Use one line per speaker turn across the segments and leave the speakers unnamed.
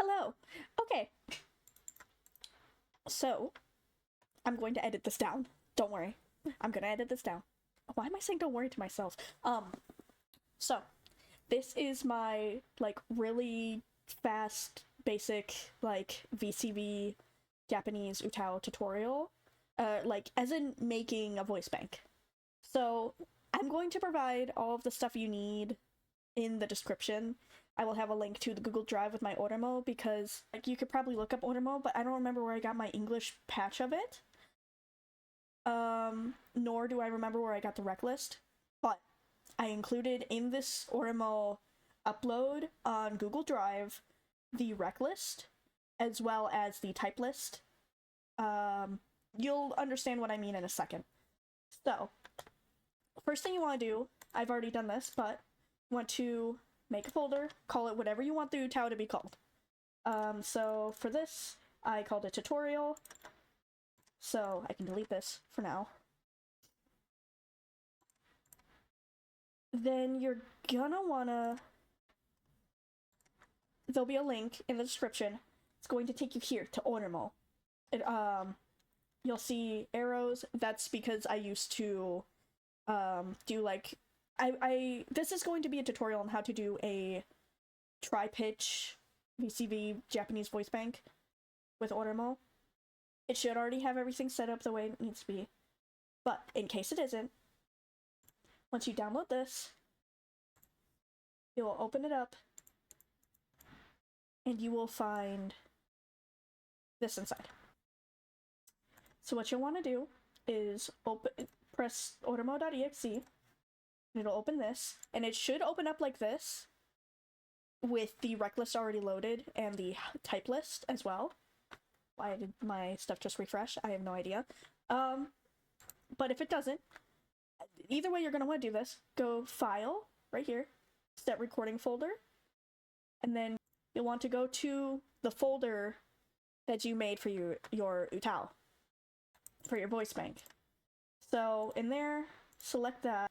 Hello. Okay. So, I'm going to edit this down. Don't worry. I'm gonna edit this down. Why am I saying don't worry to myself? So, this is my, like, really fast, basic, like, VCV Japanese Utau tutorial. Like, as in making a voice bank. So, I'm going to provide all of the stuff you need in the description. I will have a link to the Google Drive with my Oremo because, like, you could probably look up Oremo, but I don't remember where I got my English patch of it. Nor do I remember where I got the rec list, but I included in this Oremo upload on Google Drive the rec list as well as the type list. You'll understand what I mean in a second. So, first thing you want to do, I've already done this, but you want to make a folder, call it whatever you want the Utau to be called. So for this, I called it tutorial, so I can delete this for now. Then you're gonna wanna, there'll be a link in the description. It's going to take you here to Oremo. You'll see arrows. That's because I used to do like this is going to be a tutorial on how to do a tri-pitch VCV Japanese voice bank with Oremo. It should already have everything set up the way it needs to be, but in case it isn't, once you download this, you will open it up and you will find this inside. So what you'll want to do is press oremo.exe, and it'll open this, and it should open up like this with the rec list already loaded and the type list as well. Why did my stuff just refresh? I have no idea. But if it doesn't, either way you're going to want to do this. Go File, right here, Set Recording Folder, and then you'll want to go to the folder that you made for your Utau, for your voice bank. So in there, select that,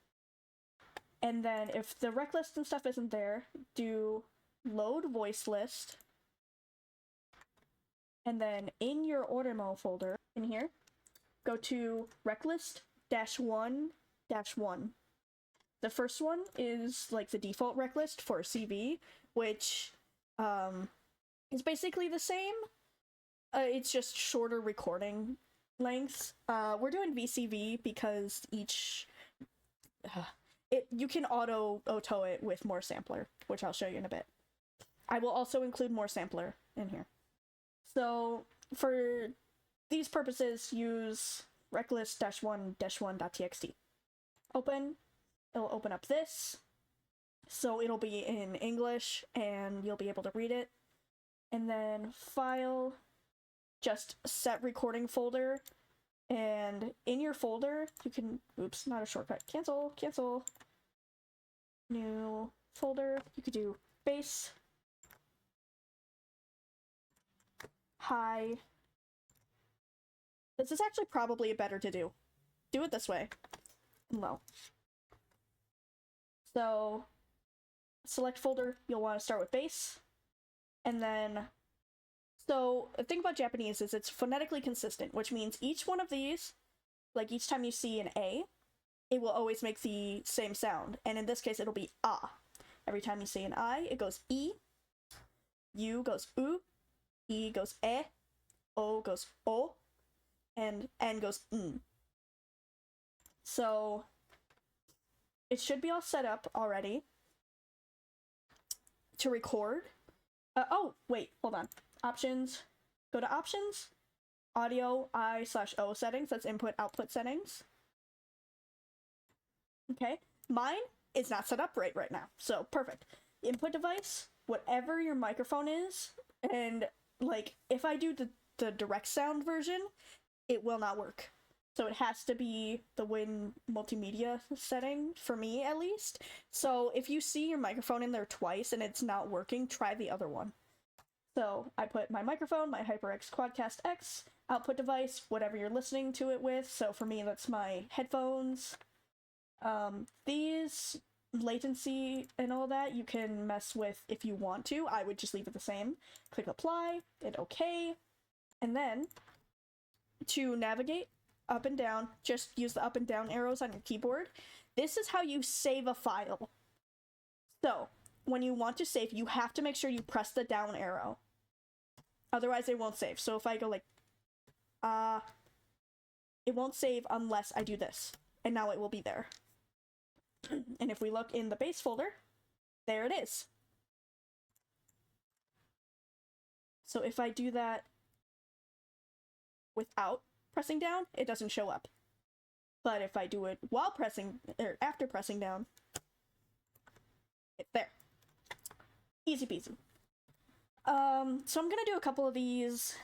and then if the rec list and stuff isn't there, do load voice list, and then in your Oremo folder, in here, go to rec list -1-1. The first one is like the default rec list for CV, which is basically the same. It's just shorter recording lengths. We're doing VCV because each you can auto it with more sampler, which I'll show you in a bit. I will also include more sampler in here. So for these purposes, use reclist -1-1.txt. Open. It'll open up this. So it'll be in English and you'll be able to read it. And then File, just Set Recording Folder. And in your folder, you can, oops, not a shortcut, cancel, new folder, you could do bass, high. This is actually probably better to do. Do it this way, low. So, select folder, you'll want to start with bass, and then so, the thing about Japanese is it's phonetically consistent, which means each one of these, like each time you see an A, it will always make the same sound. And in this case, it'll be ah. Every time you say an I, it goes E, U goes U, E goes E, O goes O, and N goes N. So, it should be all set up already to record. Oh, wait, hold on. Options, go to options, audio I/O settings, that's input output settings. Okay, mine is not set up right now, so perfect. Input device, whatever your microphone is, and like if I do the direct sound version, it will not work. So it has to be the Win multimedia setting, for me at least. So if you see your microphone in there twice and it's not working, try the other one. So I put my microphone, my HyperX Quadcast X, output device, whatever you're listening to it with. So for me, that's my headphones. These latency and all that you can mess with if you want to. I would just leave it the same. Click apply, hit OK, and then to navigate up and down, just use the up and down arrows on your keyboard. This is how you save a file. So when you want to save, you have to make sure you press the down arrow. Otherwise it won't save. So if I go like, it won't save unless I do this. And now it will be there. And if we look in the base folder, there it is. So if I do that without pressing down, it doesn't show up. But if I do it while pressing, or after pressing down, it's there. Easy peasy. So I'm gonna do a couple of these,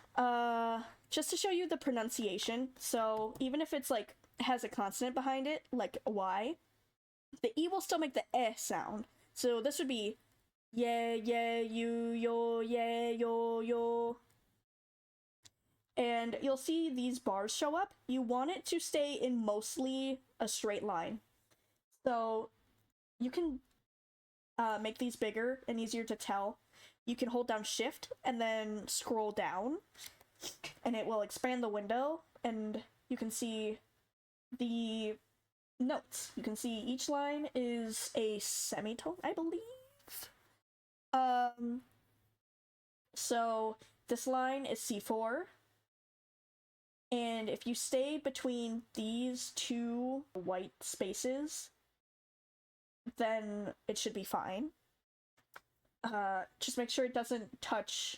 just to show you the pronunciation. So even if it's like, has a consonant behind it, like Y, the E will still make the eh sound. So this would be yeah, yeah, you, yo, yeah, yo, yo. And you'll see these bars show up. You want it to stay in mostly a straight line. So you can make these bigger and easier to tell. You can hold down shift and then scroll down and it will expand the window and you can see the notes. You can see each line is a semitone, I believe. So this line is C4. And if you stay between these two white spaces, then it should be fine. Just make sure it doesn't touch,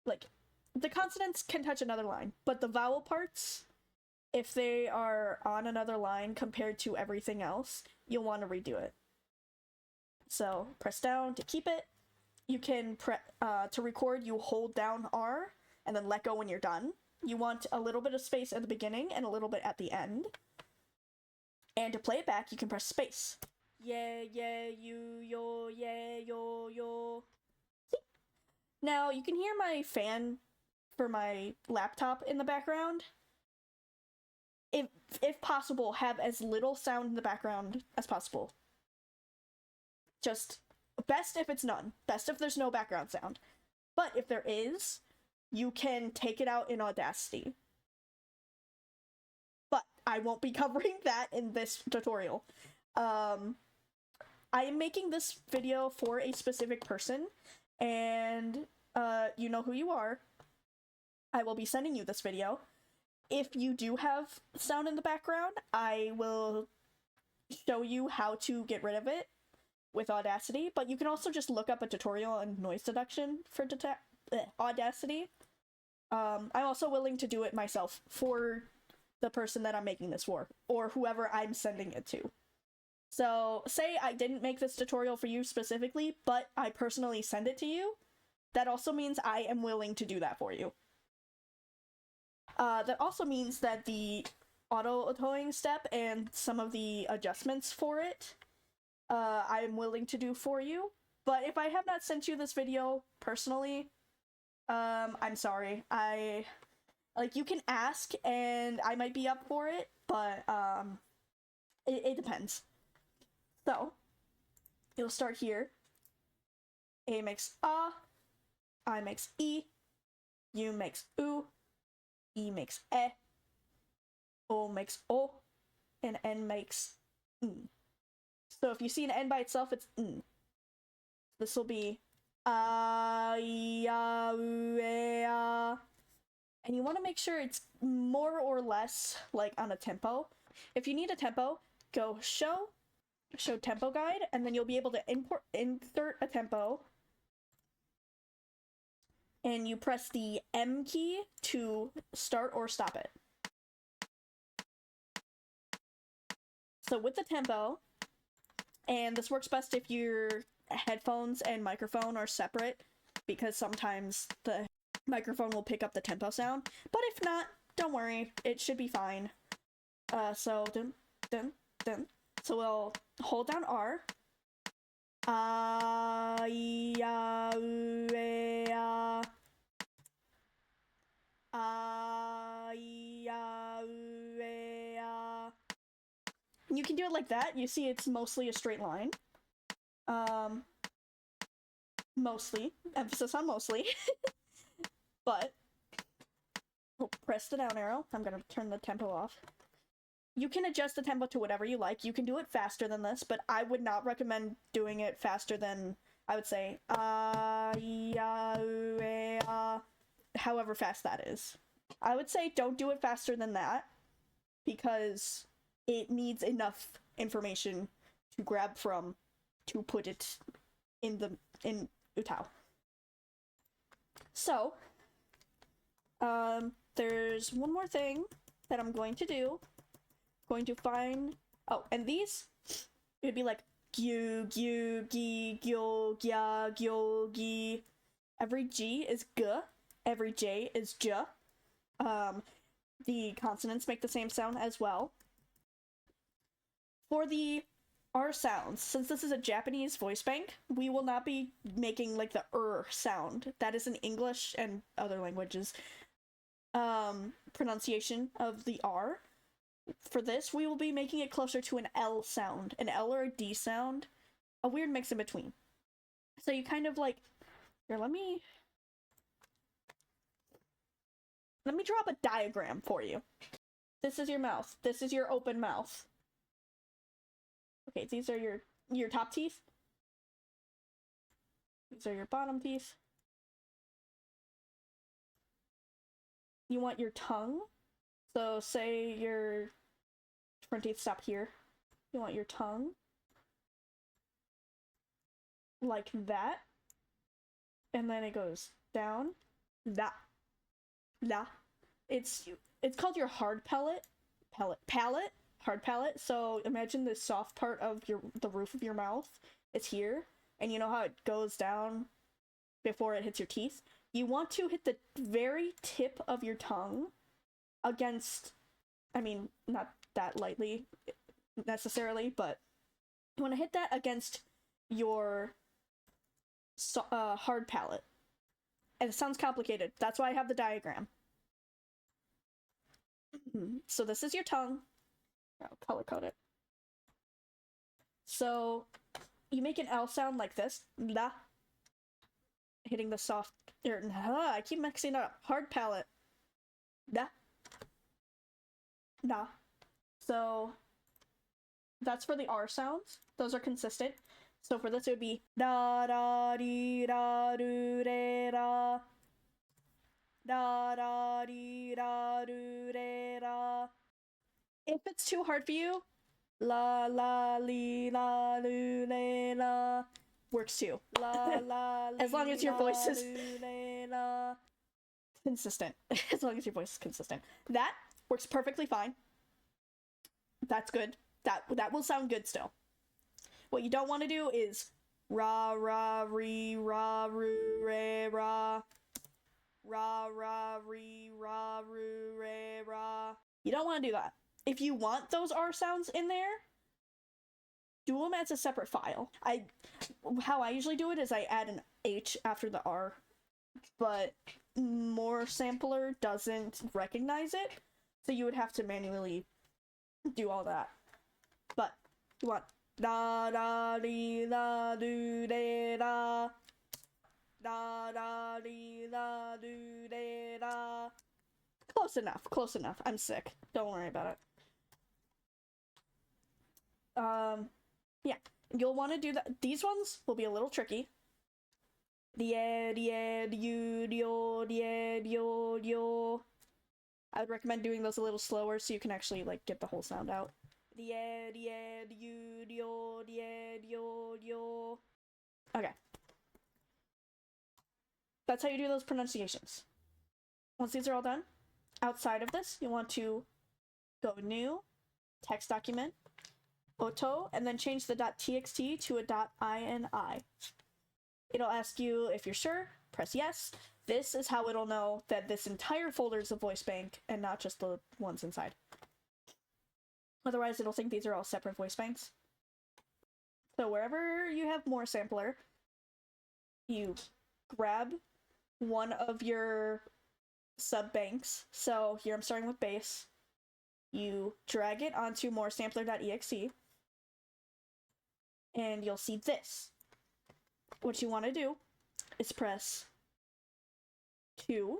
like, the consonants can touch another line, but the vowel parts, if they are on another line compared to everything else, you'll want to redo it. So press down to keep it. You can to record, you hold down R and then let go when you're done. You want a little bit of space at the beginning and a little bit at the end. And to play it back, you can press space. Yeah, yeah, you, yo, yeah, yo, yo. See? Now, you can hear my fan for my laptop in the background. If possible, have as little sound in the background as possible. Just best if it's none. Best if there's no background sound. But if there is, you can take it out in Audacity. But I won't be covering that in this tutorial. I am making this video for a specific person, and you know who you are. I will be sending you this video. If you do have sound in the background, I will show you how to get rid of it with Audacity, but you can also just look up a tutorial on noise deduction for Audacity. I'm also willing to do it myself for the person that I'm making this for, or whoever I'm sending it to. So, say I didn't make this tutorial for you specifically, but I personally send it to you, that also means I am willing to do that for you. That also means that the auto-towing step and some of the adjustments for it, I am willing to do for you. But if I have not sent you this video personally, I'm sorry. You can ask and I might be up for it, but, it depends. So, you'll start here. A makes I makes E, U makes U, E makes E, O makes O, and N makes N. So if you see an N by itself, it's N. This will be A, Ya, U, E, A. And you want to make sure it's more or less like on a tempo. If you need a tempo, go show tempo guide, and then you'll be able to insert a tempo. And you press the M key to start or stop it. So with the tempo, and this works best if your headphones and microphone are separate, because sometimes the microphone will pick up the tempo sound. But if not, don't worry, it should be fine. So dun dun dun. So we'll hold down R. A, ya, u, e, a. A, ya, u, e, a. You can do it like that. You see it's mostly a straight line. Mostly, emphasis on mostly, but we'll press the down arrow. I'm gonna turn the tempo off. You can adjust the tempo to whatever you like. You can do it faster than this, but I would not recommend doing it faster than, I would say, however fast that is. I would say don't do it faster than that, because it needs enough information to grab from to put it in Utau. So, there's one more thing that I'm going to do. Going to find, oh, and these, it'd be like gyu, gyu, gi, gyo, gya, gyo, gi. Every G is g, every J is j. The consonants make the same sound as well. For the R sounds, since this is a Japanese voice bank, we will not be making like the sound. That is in English and other languages pronunciation of the R. For this, we will be making it closer to an L sound, an L or a D sound, a weird mix in between. So you kind of like, here, let me drop a diagram for you. This is your mouth. This is your open mouth. Okay, these are your top teeth. These are your bottom teeth. You want your tongue. So say your front teeth stop here. You want your tongue like that. And then it goes down. La. La. It's called your hard palate. Hard palate. So imagine the soft part of the roof of your mouth is here, and you know how it goes down before it hits your teeth? You want to hit the very tip of your tongue against, I mean, not that lightly necessarily, but you want to hit that against your hard palate. And it sounds complicated. That's why I have the diagram. So this is your tongue. I'll color code it. So you make an L sound like this. La. Hitting the soft, I keep mixing it up. Hard palate. Da. Da. So that's for the R sounds. Those are consistent. So for this it would be da da dee da do de da. Da da dee da do de da. If it's too hard for you, la la li la lu le la works too. La la as long as your voice is consistent. As long as your voice is consistent. That works perfectly fine. That's good. That will sound good still. What you don't want to do is ra ra re ra ru re ra. Ra ra re ra ru re ra. You don't want to do that. If you want those R sounds in there, do them as a separate file. How I usually do it is I add an H after the R, but More Sampler doesn't recognize it, so you would have to manually do all that. But you want da da dee da do de da. Da da dee da do de da. Close enough, close enough. I'm sick. Don't worry about it. Yeah. You'll want to do that. These ones will be a little tricky. I would recommend doing those a little slower so you can actually like get the whole sound out. Okay. That's how you do those pronunciations. Once these are all done, outside of this, you want to go new, text document, oto, and then change the .txt to a .ini. It'll ask you if you're sure, press yes. This is how it'll know that this entire folder is a voice bank and not just the ones inside. Otherwise, it'll think these are all separate voice banks. So wherever you have More Sampler, you grab one of your sub banks. So here I'm starting with bass. You drag it onto moresampler.exe, and you'll see this. what you want to do is press 2,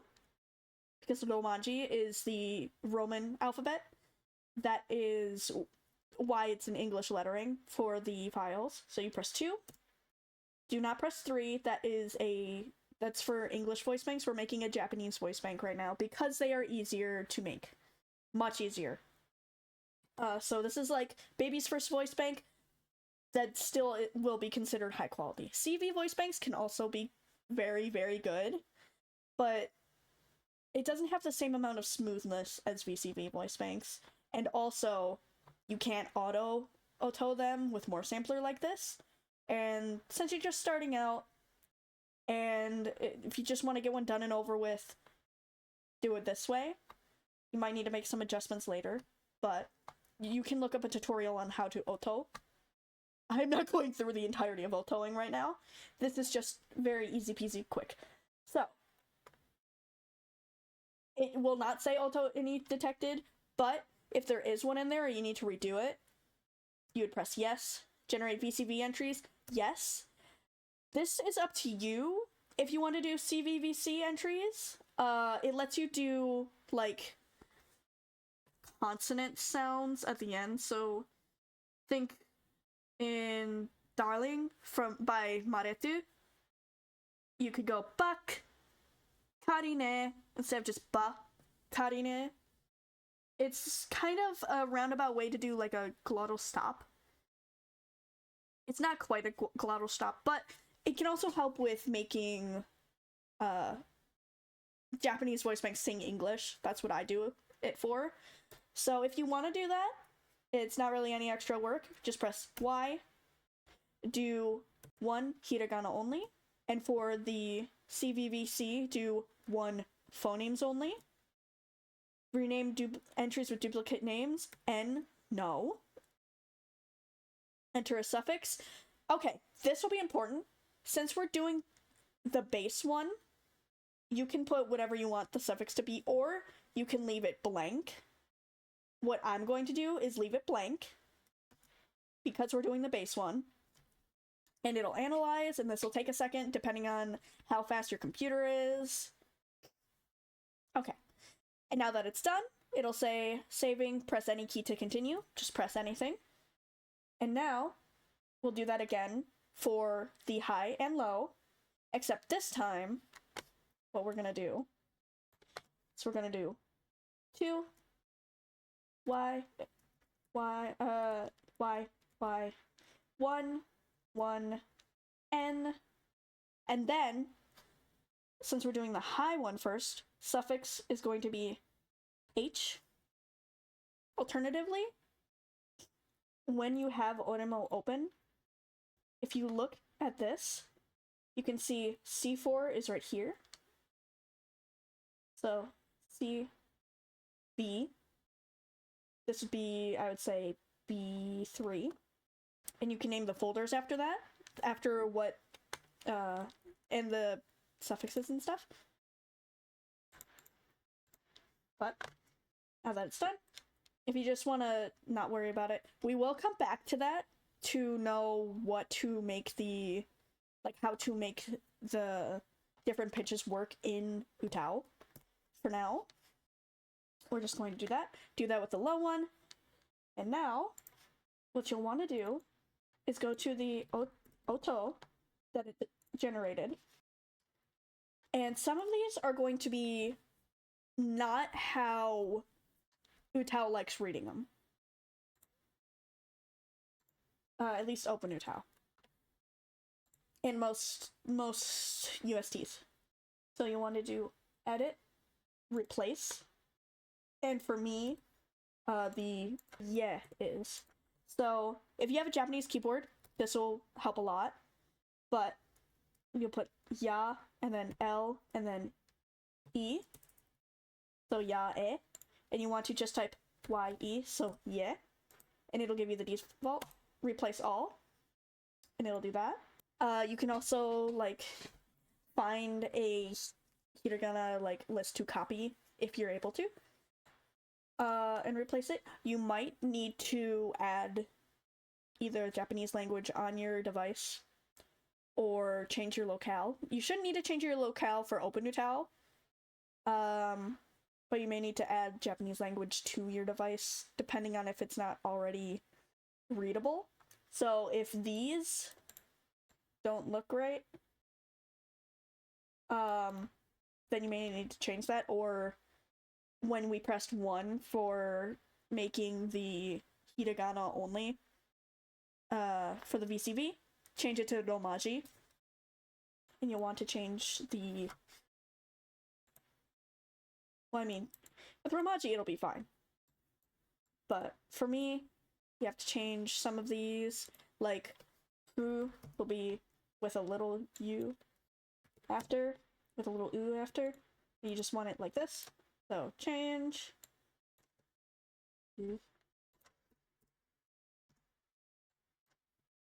because Romanji is the Roman alphabet. That is why it's in English lettering for the files. So you press 2. Do not press 3. That's for English voice banks. We're making a Japanese voice bank right now because they are easier to make. Much easier. So this is like baby's first voice bank. That still it will be considered high quality. CV voice banks can also be very, very good, but it doesn't have the same amount of smoothness as VCV voice banks. And also, you can't auto them with more sampler like this. And since you're just starting out, and if you just want to get one done and over with, do it this way. You might need to make some adjustments later, but you can look up a tutorial on how to auto. I'm not going through the entirety of autoing right now. This is just very easy peasy quick. So, it will not say oto.ini detected, but if there is one in there or you need to redo it, you would press yes. Generate VCV entries, yes. This is up to you if you want to do CVVC entries. It lets you do, like, consonant sounds at the end, so think in Darling by Maretu, you could go bak, karine, instead of just ba, karine. It's kind of a roundabout way to do like a glottal stop. It's not quite a glottal stop, but it can also help with making Japanese voice banks sing English. That's what I do it for. So if you want to do that, it's not really any extra work. Just press Y, do 1 hiragana only, and for the CVVC, do 1 phonemes only. Rename entries with duplicate names, N, no. Enter a suffix. Okay, this will be important. Since we're doing the base one, you can put whatever you want the suffix to be, or you can leave it blank. What I'm going to do is leave it blank, because we're doing the base one. And it'll analyze, and this will take a second, depending on how fast your computer is. Okay. And now that it's done, it'll say, saving, press any key to continue. Just press anything. And now, we'll do that again for the high and low, except this time, what we're gonna do, so we're gonna do 2, Y, 1, 1, N, and then, since we're doing the high one first, suffix is going to be H. Alternatively, when you have Oremo open, if you look at this, you can see C4 is right here. So C, B, this would be, I would say, B3. And you can name the folders after that, after what, and the suffixes and stuff. But now that it's done, if you just want to not worry about it, we will come back to that to know what to make the, like, how to make the different pitches work in Utau. For now, we're just going to do that with the low one. And now, what you'll want to do is go to the oto that it generated. And some of these are going to be not how Utau likes reading them. At least Open Utau. In most USTs. So you want to do edit, replace, and for me, the yeah is. So if you have a Japanese keyboard, this will help a lot, but you'll put ya, and then L, and then E, so ya e, and you want to just type ye, so yeah, and it'll give you the default. Replace all, and it'll do that. You can also, like, find a hiragana, like, list to copy if you're able to, and replace it. You might need to add either Japanese language on your device, or change your locale. You shouldn't need to change your locale for OpenUtau, but you may need to add Japanese language to your device, depending on if it's not already readable. So if these don't look right, then you may need to change that, or when we pressed 1 for making the hiragana only, for the VCV, change it to romaji, and you'll want to change the, well, I mean, with romaji it'll be fine, but for me, you have to change some of these, like u will be with a little u after, with a little u after. You just want it like this. So change.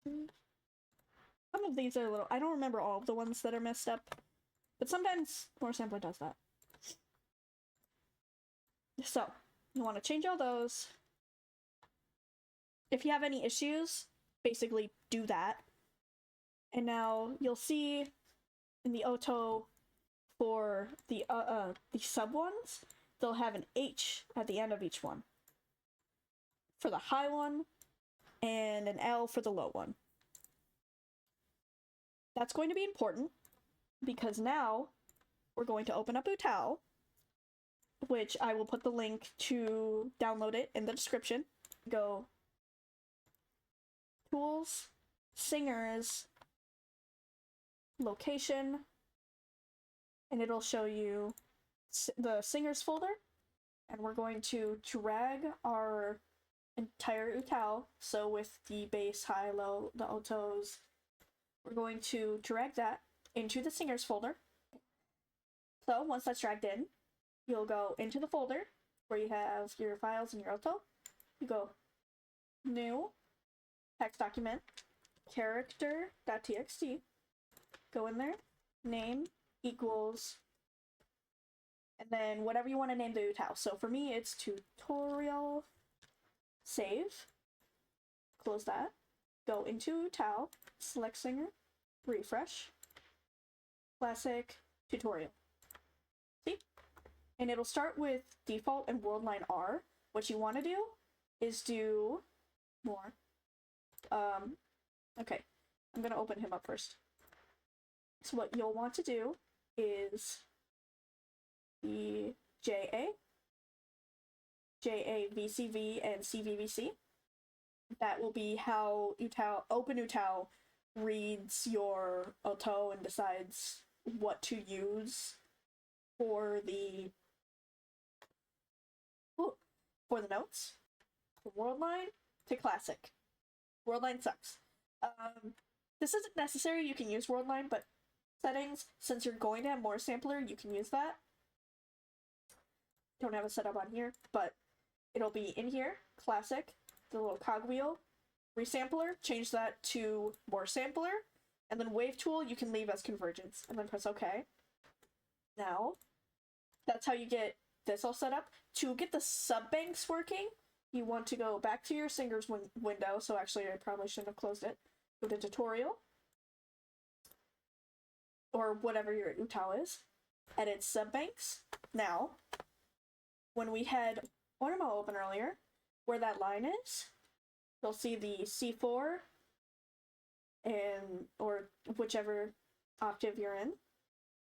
Some of these are a little, I don't remember all of the ones that are messed up, but sometimes More Sampler does that. So you want to change all those. If you have any issues, basically do that. And now you'll see in the Oto for the sub ones, they'll have an H at the end of each one for the high one, and an L for the low one. That's going to be important because now we're going to open up Utau, which I will put the link to download it in the description. Go Tools, Singers, Location, and it'll show you the Singers folder, and we're going to drag our entire Utau, so with the bass, high, low, the Otos, we're going to drag that into the Singers folder. So once that's dragged in, you'll go into the folder where you have your files and your Oto. You go New, Text Document, Character.txt, go in there, Name equals, and then whatever you want to name the Utau. So for me, it's Tutorial. Save, close that, go into Utau, select Singer, refresh, Classic, Tutorial. See? And it'll start with default and world line R. What you want to do is do more. Okay, I'm going to open him up first. So what you'll want to do is the JA, VCV, and CVVC. That will be how OpenUtau reads your Oto and decides what to use for the notes. The world line to classic. World line sucks. This isn't necessary, you can use world line, but settings, since you're going to have more sampler, you can use that. Don't have a setup on here, but it'll be in here, classic, the little cogwheel, resampler, change that to more sampler, and then wave tool you can leave as convergence, and then press OK. Now, that's how you get this all set up. To get the subbanks working, you want to go back to your Singers window, so actually I probably shouldn't have closed it. Go to Tutorial, or whatever your Utau is, edit subbanks. Now, when we had Oremo open earlier, where that line is, you'll see the C4 and or whichever octave you're in,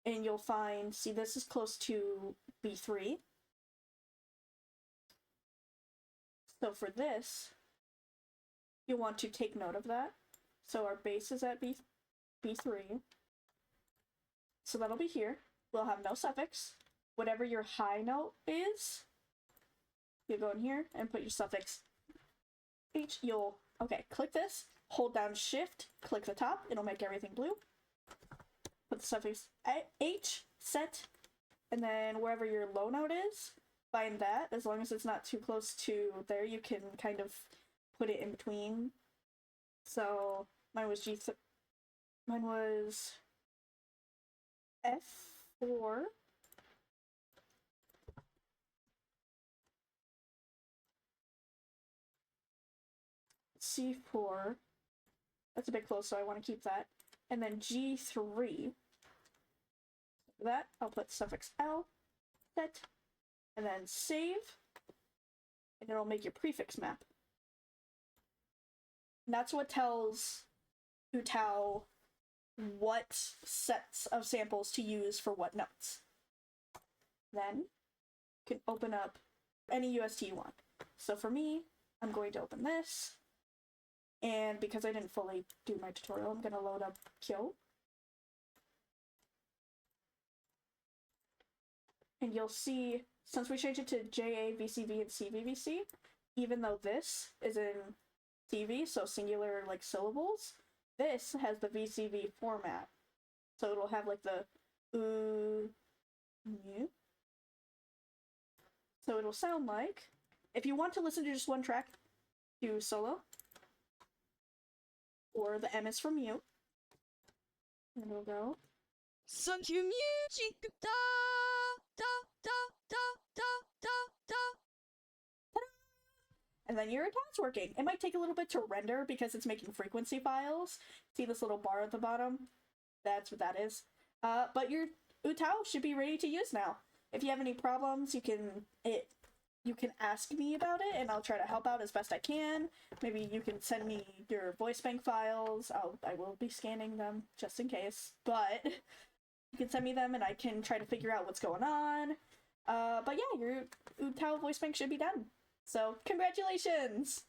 and you'll find, see, this is close to B3. So for this, you want to take note of that. So our bass is at B3. So that'll be here. We'll have no suffix. Whatever your high note is, you go in here and put your suffix H. Okay, click this, hold down Shift, click the top, it'll make everything blue. Put the suffix H, set, and then wherever your low note is, find that. As long as it's not too close to there, you can kind of put it in between. So mine was F4. C4. That's a bit close, so I want to keep that. and then G3. For that, I'll put suffix L, set, and then save, and it'll make your prefix map. And that's what tells Utau what sets of samples to use for what notes. Then you can open up any UST you want. So for me, I'm going to open this, and because I didn't fully do my tutorial, I'm going to load up Kyo. And you'll see, since we changed it to JA, VCV, and CVVC, even though this is in CV, so singular like syllables, this has the VCV format. So it'll have like the so it'll sound like, if you want to listen to just one track, do solo, or the M is for mute, and it'll go.
Thank you, music. Da, da, da, da, da, da, da.
And then your account's working. It might take a little bit to render because it's making frequency files. See this little bar at the bottom? That's what that is. But your Utau should be ready to use now. If you have any problems, you can ask me about it, and I'll try to help out as best I can. Maybe you can send me your voicebank files. I will be scanning them just in case, but you can send me them, and I can try to figure out what's going on. But yeah, your Utau voicebank should be done. So congratulations!